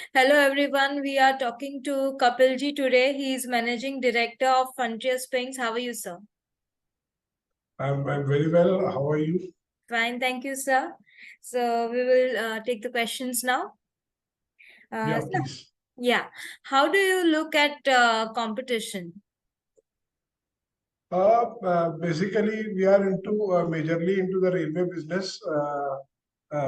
Hello everyone, we are talking to Kapil ji today. He is Managing Director of Frontier Springs. How are you, sir? I'm very well. How are you? Fine, thank you, sir. So we will take the questions now. Yeah, Sir, please. yeah. How do you look at competition? Basically, we are into majorly into the railway business.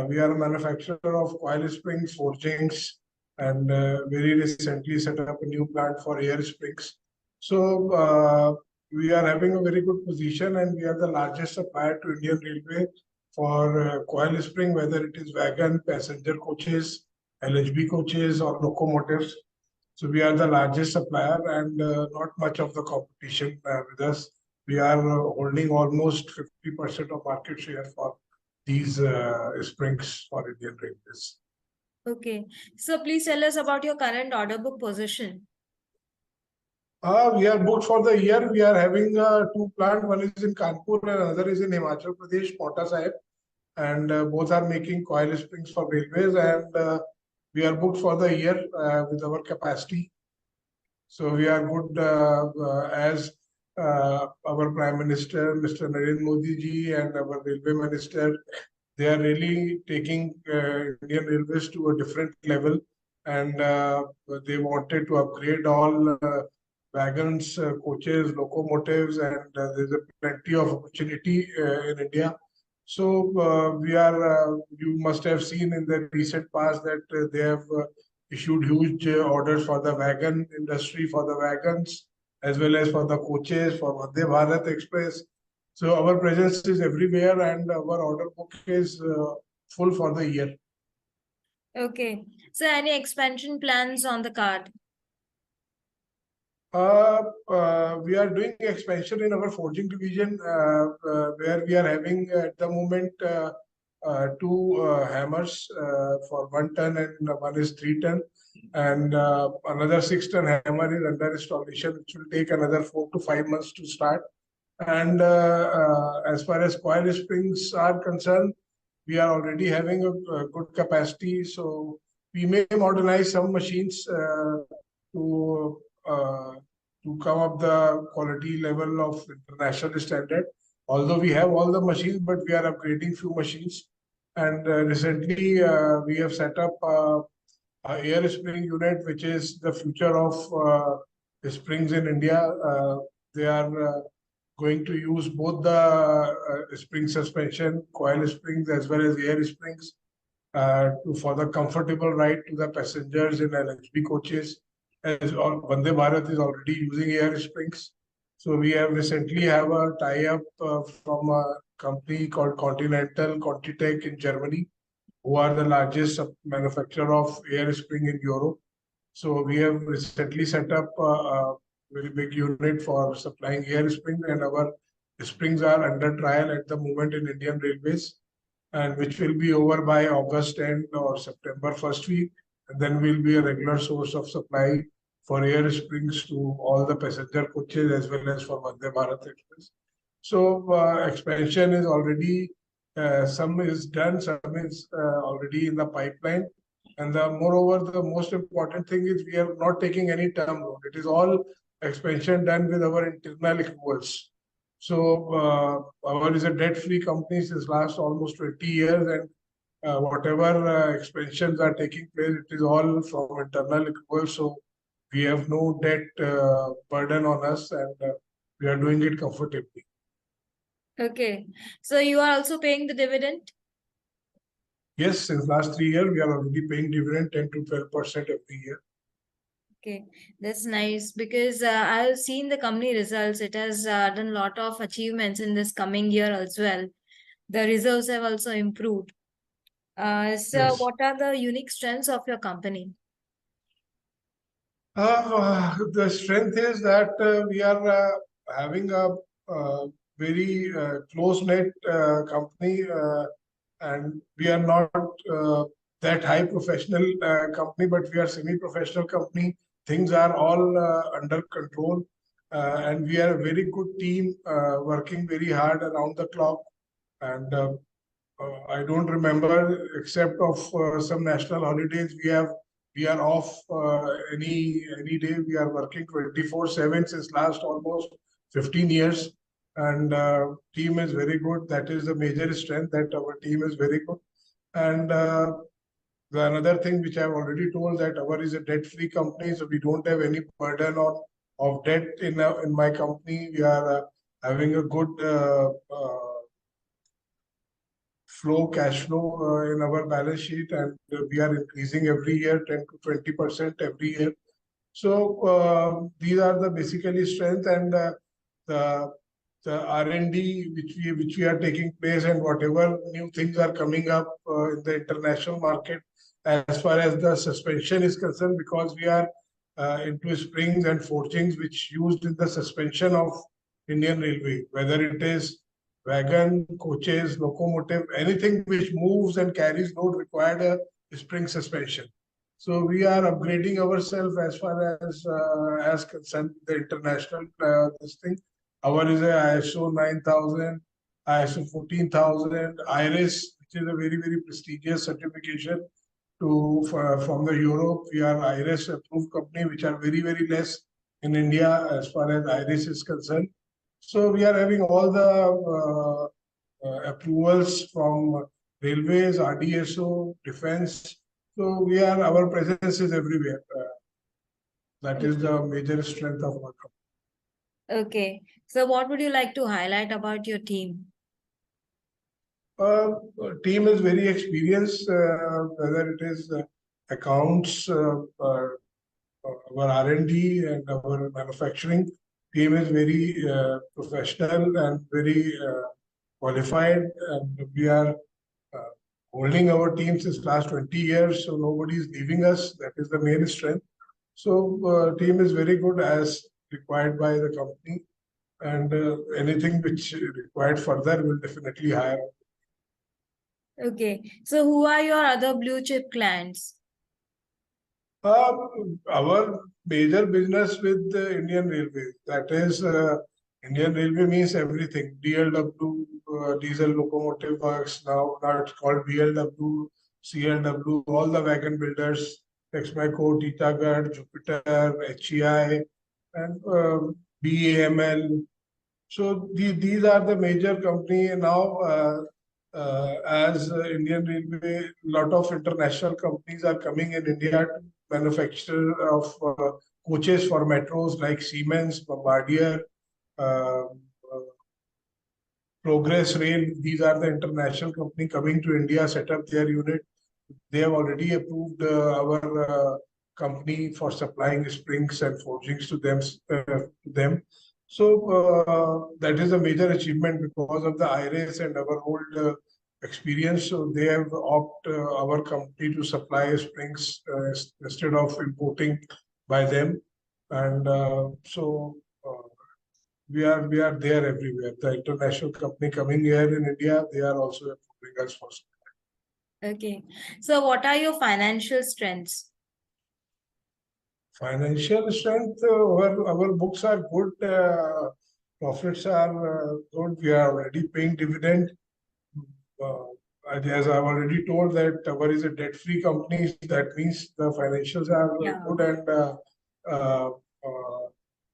We are a manufacturer of coil springs, forgings, and very recently set up a new plant for air springs. So we are having a very good position, and we are the largest supplier to Indian Railway for coil spring, whether it is wagon, passenger coaches, LHB coaches, or locomotives. So we are the largest supplier and not much of the competition with us. We are holding almost 50% of market share for these springs for Indian Railways. Okay. So please tell us about your current order book position. We are booked for the year. We are having two plants. One is in Kanpur and another is in Himachal Pradesh, Paonta Sahib. And both are making coil springs for railways. And we are booked for the year with our capacity. So we are good as our Prime Minister, Mr. Narendra Modi ji, and our Railway Minister. They are really taking Indian Railways to a different level, and they wanted to upgrade all wagons, coaches, locomotives, and there's a plenty of opportunity in India. So we are. You must have seen in the recent past that they have issued huge orders for the wagon industry, for the wagons, as well as for the coaches, for Vande Bharat Express. So our presence is everywhere, and our order book is full for the year. Okay. So any expansion plans on the card? We are doing expansion in our forging division, where we are having at the moment two hammers for 1 ton and one is 3 ton, and another 6 ton hammer is under installation, which will take another 4 to 5 months to start. And as far as coil springs are concerned, we are already having a good capacity, so we may modernize some machines to uh, to come up the quality level of international standard. Although we have all the machines, but we are upgrading few machines. And recently, we have set up a air spring unit, which is the future of springs in India. They are going to use both the spring suspension, coil springs, as well as air springs for the comfortable ride to the passengers in LHB coaches. As Vande Bharat is already using air springs. So we have recently have a tie-up from a company called Continental Contitech in Germany, who are the largest manufacturer of air spring in Europe. So we have recently set up a very big unit for supplying air spring, and our springs are under trial at the moment in Indian Railways, and which will be over by August end or September first week. And then we'll be a regular source of supply for air springs to all the passenger coaches as well as for Vande Bharat Express. So expansion is already, some is done, some is already in the pipeline. And moreover, the most important thing is we are not taking any term loan. It is all expansion done with our internal accruals. So our is a debt-free company since last almost 20 years, and whatever expansions are taking place, it is all from internal accruals. So we have no debt burden on us, and we are doing it comfortably. Okay. So you are also paying the dividend? Yes, since last 3 years, we are already paying dividend 10 to 12% every year. Okay, that's nice because I've seen the company results. It has done a lot of achievements in this coming year as well. The reserves have also improved. So Yes. what are the unique strengths of your company? The strength is that we are having a very close-knit company, and we are not that high professional company, but we are semi-professional company. Things are all under control, and we are a very good team working very hard around the clock. And I don't remember, except of some national holidays, we have we are off any day. We are working 24/7 since last almost 15 years, and team is very good. That is the major strength, that our team is very good. And another thing which I've already told, that our is a debt-free company, so we don't have any burden of debt in my company. We are having a good cash flow in our balance sheet, and we are increasing every year 10 to 20% every year. So these are the basically strength, and the R&D which we are taking place, and whatever new things are coming up in the international market as far as the suspension is concerned, because we are into springs and forgings which used in the suspension of Indian Railway, whether it is wagon, coaches, locomotive, anything which moves and carries load required a spring suspension. So we are upgrading ourselves as far as concerned the international this thing. Our is a ISO 9000, ISO 14000, IRIS, which is a very prestigious certification from the Europe. We are IRIS approved company, which are very less in India as far as IRIS is concerned. So we are having all the approvals from railways, RDSO, defense. So our presence is everywhere. That is the major strength of our company. Okay. So what would you like to highlight about your team? Team is very experienced, whether it is accounts, our R&D and our manufacturing. Team is very professional and very qualified, and we are holding our team since last 20 years, so nobody is leaving us. That is the main strength. So team is very good as required by the company, and anything which required further will definitely hire. Okay. So who are your other blue chip clients? Our major business with the Indian Railways, that is Indian Railway means everything. DLW, diesel locomotive works, now it's called BLW, CLW, all the wagon builders, Texmaco, Titagarh, Jupiter, HEI, and BAML. So these are the major company now. As Indian Railway, lot of international companies are coming in India to manufacture of coaches for metros like Siemens, Bombardier, uh, Progress Rail. These are the international company coming to India, set up their unit. They have already approved our company for supplying springs and forgings to them. So that is a major achievement because of the IRIS and our old experience. So they have opted our company to supply springs instead of importing by them, and so we are there everywhere. The international company coming here in India, they are also approving us for supply. Okay. So what are your financial strengths? Financial strength, our books are good, profits are good. We are already paying dividend. As I've already told that our is a debt-free company, that means the financials are good, and uh,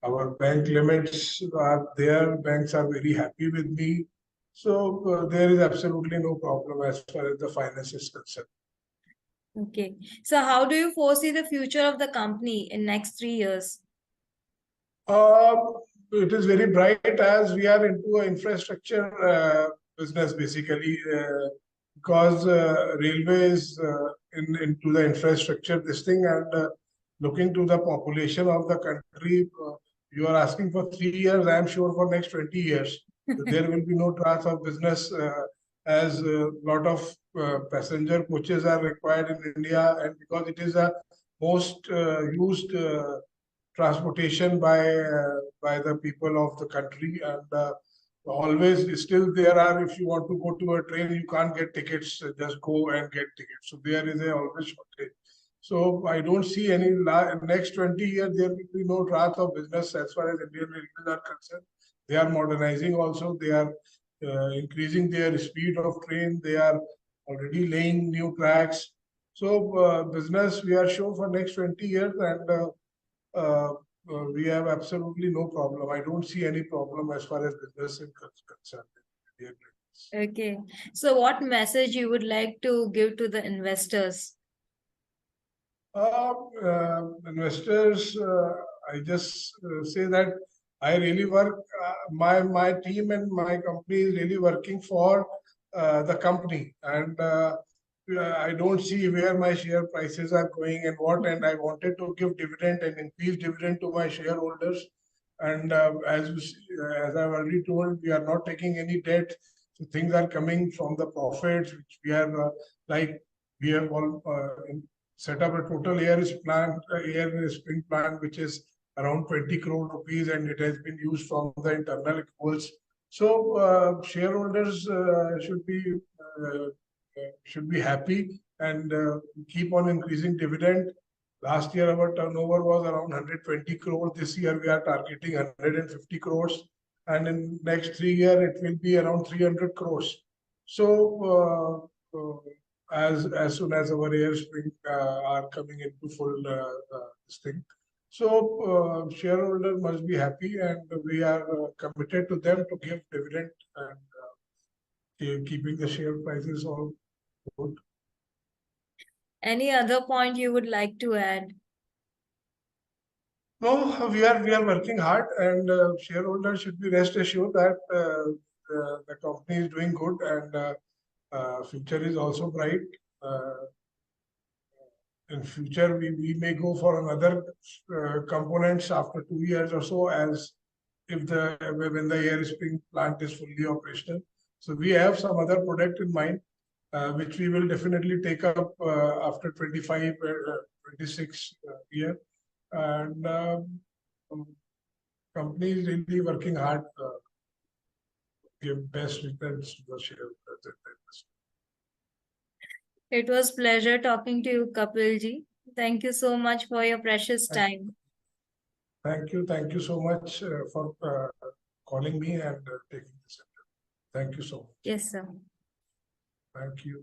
our bank limits are there. Banks are very happy with me. So there is absolutely no problem as far as the finance is concerned. Okay. So how do you foresee the future of the company in next 3 years? It is very bright as we are into an infrastructure business basically, because railway is into the infrastructure this thing, and looking to the population of the country, you are asking for 3 years. I am sure for next 20 years there will be no drought of business, as a lot of passenger coaches are required in India, and because it is a most used transportation by the people of the country, and always still there are, if you want to go to a train, you can't get tickets, just go and get tickets. So there is a always shortage. So I don't see any next 20 years there will be no drought of business as far as Indian Railways are concerned. They are modernizing also. They are increasing their speed of train. They are already laying new tracks. So business we are sure for next 20 years, and we have absolutely no problem. I don't see any problem as far as business is concerned. Okay. So what message you would like to give to the investors? Investors, I just say that I really work. My team and my company is really working for the company, and I don't see where my share prices are going and what. And I wanted to give dividend and increase dividend to my shareholders. And as you see, as I've already told, we are not taking any debt. So things are coming from the profits, which we are like we have all set up a total air spring plant, which is around 20 crore rupees, and it has been used from the internal accruals. So shareholders should be happy and keep on increasing dividend. Last year, our turnover was around 120 crores. This year, we are targeting 150 crores. And in next 3 years, it will be around 300 crores. So as soon as our air spring are coming into full this thing. So shareholder must be happy, and we are committed to them to give dividend and keeping the share prices all good. Any other point you would like to add? No, we are working hard, and shareholders should be rest assured that the company is doing good, and future is also bright. In future, we may go for another components after 2 years or so, as if when the air spring plant is fully operational. So we have some other product in mind, which we will definitely take up after 25, 26 year. And company is really working hard to give best returns to the shareholders. It was pleasure talking to you, Kapil ji. Thank you so much for your precious time. Thank you so much for calling me and taking this interview. Thank you so much. Yes, sir. Thank you.